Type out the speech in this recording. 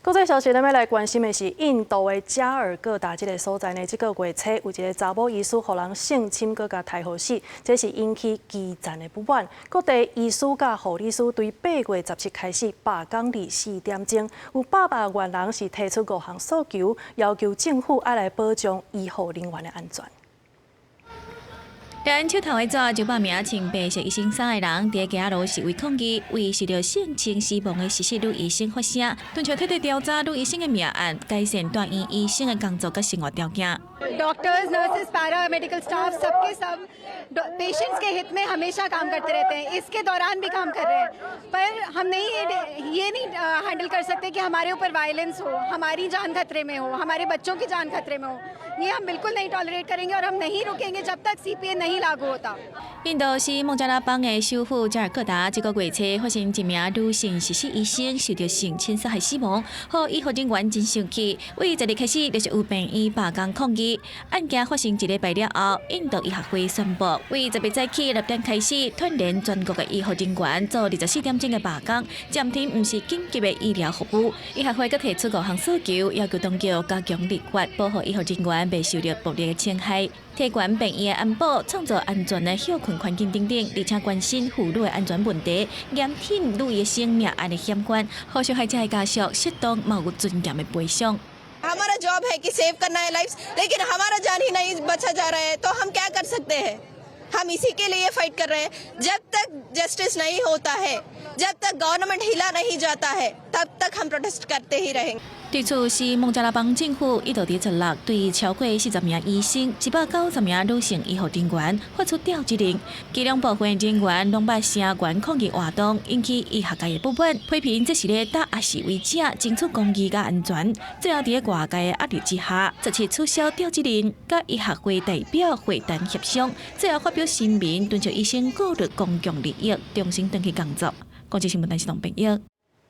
国际消息，咱要来关心的是印度的加尔各答这个所在呢，这个月初有一个查某医师互人性侵，搁甲杀害死，这是引起基层的不满。各地医师甲护理师对8月17日开始罢工24点钟，有800万人是提出5项诉求，要求政府要来保障医护人员的安全。 咱手头的纸就把名穿白色医生衫的人，伫街路示威抗议，为受到性侵死亡的实习女医生发声，敦促彻底调查女医生的命案，改善大医医生的工作和生活条件。 doctors nurses paramedical staff सबके सब पेशेंट्स के हित में हमेशा काम करते रहते हैं इसके दौरान भी काम कर रहे हैं पर हम नहीं ये नहीं हैंडल कर सकते कि हमारे ऊपर वायलेंस हो हमारी जान खतरे में हो हमारे बच्चों की जान खतरे में हो ये हम बिल्कुल नहीं टॉलरेट करेंगे और हम नहीं रुकेंगे जब तक CPA नहीं लागू होता। 印度是孟加拉邦的首府加尔各答，这个月初发生一名女性实习医生受到性侵杀害死亡，和医护人员真生气，为10日开始就是有病院罢工抗议。案件发生1礼拜了后，印度医学会宣布，为10月早起6点开始，团练全国的医护人员做24点钟的罢工，暂停不是紧急的医疗服务。医学会阁提出5项诉求，要求当局加强立法，保护医护人员未受到暴力的侵害。 提悬病院的安保，创造安全的休困环境等等，而且关心妇女的安全问题，严挺女医生命案的险关，互受害者的家属适当冇有尊严的赔偿。 हमारा जॉब है कि सेव करना है लाइफ्स लेकिन हमारा जान ही नहीं बचा जा रहा है तो हम क्या कर सकते हैं हम इसी के लिए फाइट कर रहे हैं जब तक जस्टिस नहीं होता है जब तक गवर्नमेंट हिला नहीं जाता है तब तक हम प्रोटेस्ट करते ही रहेंगे 对此是孟加拉邦政府一度伫16日对超过40名医生、190名女性医护人员发出调职令，其中部分人员拢把声援抗议活动，引起医学界的不满，批评这是咧打压示威者争取公义甲安全。最后伫外界的压力之下，这次取消调职令，甲医学会代表会谈协商，最后发表声明，敦促医生顾虑公共利益，重新登记工作。国际新闻台是董炳耀。